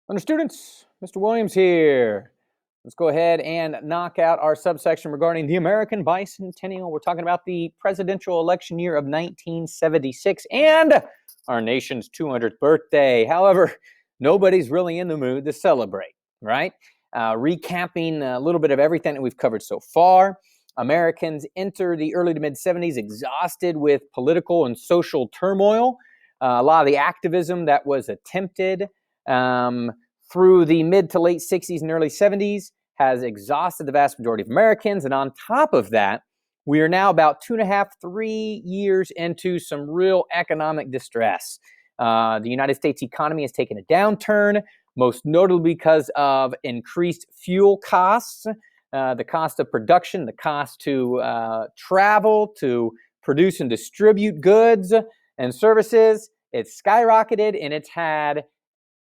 Under students, Mr. Williams here. Let's go ahead and knock out our subsection regarding the American Bicentennial. We're talking about the presidential election year of 1976 and our nation's 200th birthday. However, nobody's really in the mood to celebrate, right? Recapping a little bit of everything that we've covered so far. Americans enter the early to mid-70s exhausted with political and social turmoil. A lot of the activism that was attempted through the mid to late 60s and early 70s has exhausted the vast majority of Americans. And on top of that, we are now about 2.5, 3 years into some real economic distress. The United States economy has taken a downturn, most notably because of increased fuel costs, the cost of production, the cost to travel, to produce and distribute goods and services. It's skyrocketed, and it's had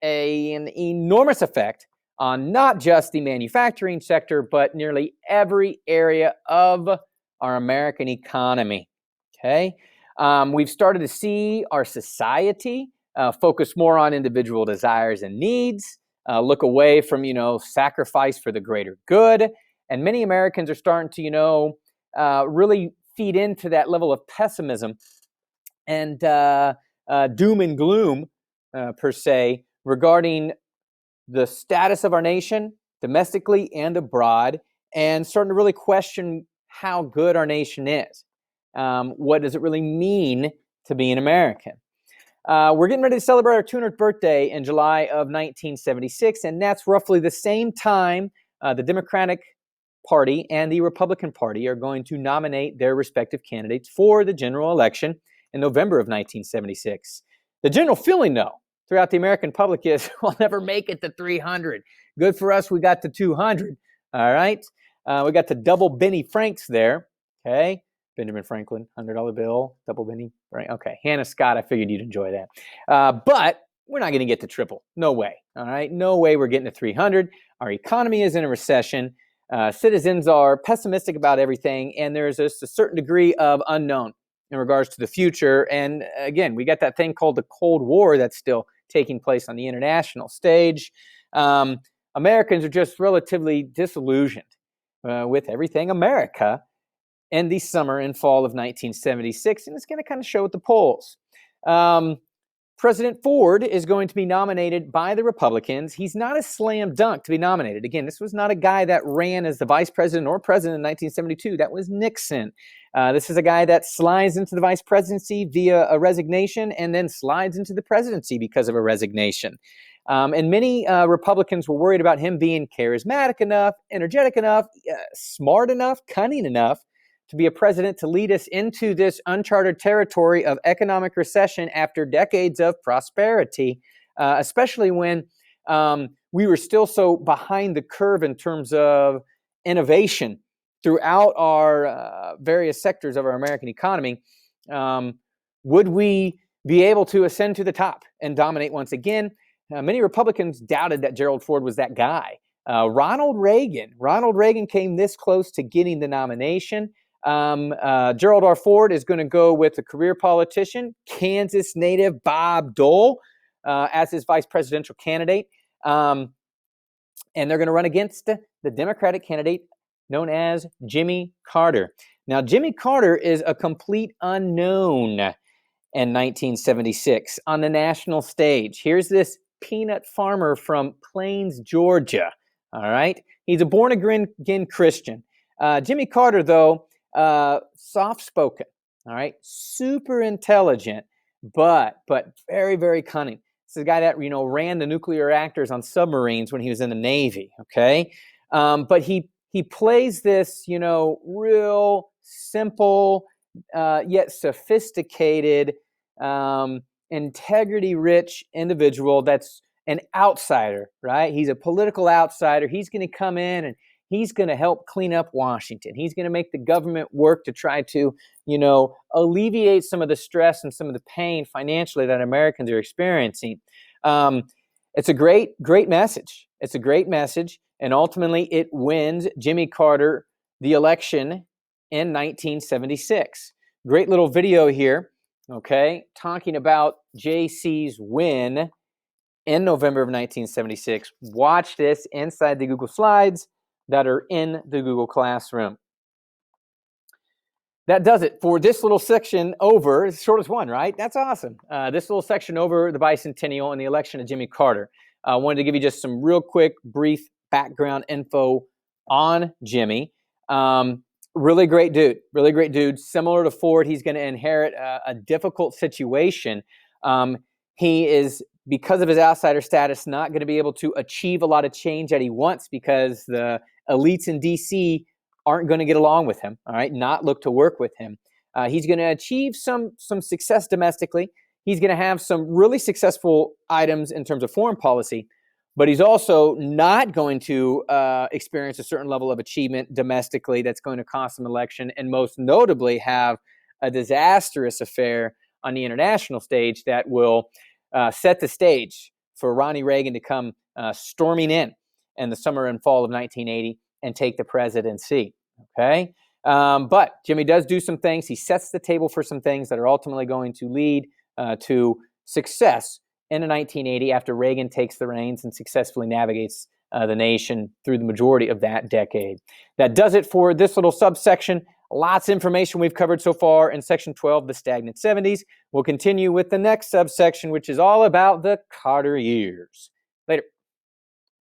an enormous effect on not just the manufacturing sector, but nearly every area of our American economy. Okay, we've started to see our society focus more on individual desires and needs, look away from, sacrifice for the greater good. And many Americans are starting to, really feed into that level of pessimism and doom and gloom, per se, regarding the status of our nation, domestically and abroad, and starting to really question how good our nation is. What does it really mean to be an American? We're getting ready to celebrate our 200th birthday in July of 1976, and that's roughly the same time the Democratic Party and the Republican Party are going to nominate their respective candidates for the general election in November of 1976. The general feeling, though, throughout the American public is we'll never make it to 300. Good for us, we got to 200. All right, we got the double Benny Franks there. Okay, Benjamin Franklin, $100 bill, double Benny Frank. Okay, Hannah Scott, I figured you'd enjoy that. But we're not going to get to triple. No way. All right, no way we're getting to 300. Our economy is in a recession. Citizens are pessimistic about everything, and there's just a certain degree of unknown in regards to the future. And again, we got that thing called the Cold War that's still taking place on the international stage. Americans are just relatively disillusioned with everything America in the summer and fall of 1976, and it's going to kind of show at the polls. President Ford is going to be nominated by the Republicans. He's not a slam dunk to be nominated. Again, this was not a guy that ran as the vice president or president in 1972. That was Nixon. This is a guy that slides into the vice presidency via a resignation and then slides into the presidency because of a resignation. And many Republicans were worried about him being charismatic enough, energetic enough, smart enough, cunning enough to be a president to lead us into this uncharted territory of economic recession after decades of prosperity, especially when we were still so behind the curve in terms of innovation throughout our various sectors of our American economy. Would we be able to ascend to the top and dominate once again? Many Republicans doubted that Gerald Ford was that guy. Ronald Reagan came this close to getting the nomination. Gerald R. Ford is going to go with a career politician, Kansas native Bob Dole, as his vice presidential candidate. And they're going to run against the Democratic candidate known as Jimmy Carter. Now, Jimmy Carter is a complete unknown in 1976 on the national stage. Here's this peanut farmer from Plains, Georgia. All right. He's a born-again Christian. Jimmy Carter, though, soft-spoken, all right, super intelligent, but very, very cunning. This is a guy that, ran the nuclear reactors on submarines when he was in the Navy, okay? But he plays this, real simple, yet sophisticated, integrity-rich individual that's an outsider, right? He's a political outsider. He's going to come in and he's going to help clean up Washington. He's going to make the government work to try to, alleviate some of the stress and some of the pain financially that Americans are experiencing. It's a great message. It's a great message. And ultimately, it wins Jimmy Carter the election in 1976. Great little video here, okay, talking about JC's win in November of 1976. Watch this inside the Google Slides that are in the Google Classroom. That does it for this little section over. It's the shortest one, right? That's awesome. This little section over the bicentennial and the election of Jimmy Carter. I wanted to give you just some real quick, brief background info on Jimmy. Really great dude. Similar to Ford, he's going to inherit a difficult situation. He is, because of his outsider status, not going to be able to achieve a lot of change that he wants because the elites in D.C. aren't going to get along with him, all right, not look to work with him. He's going to achieve some success domestically. He's going to have some really successful items in terms of foreign policy, but he's also not going to experience a certain level of achievement domestically that's going to cost him an election, and most notably have a disastrous affair on the international stage that will set the stage for Ronnie Reagan to come storming in the summer and fall of 1980 and take the presidency. Okay, but Jimmy does do some things. He sets the table for some things that are ultimately going to lead to success in 1980 after Reagan takes the reins and successfully navigates the nation through the majority of that decade. That does it for this little subsection. Lots of information we've covered so far in Section 12, the Stagnant 70s. We'll continue with the next subsection, which is all about the Carter years.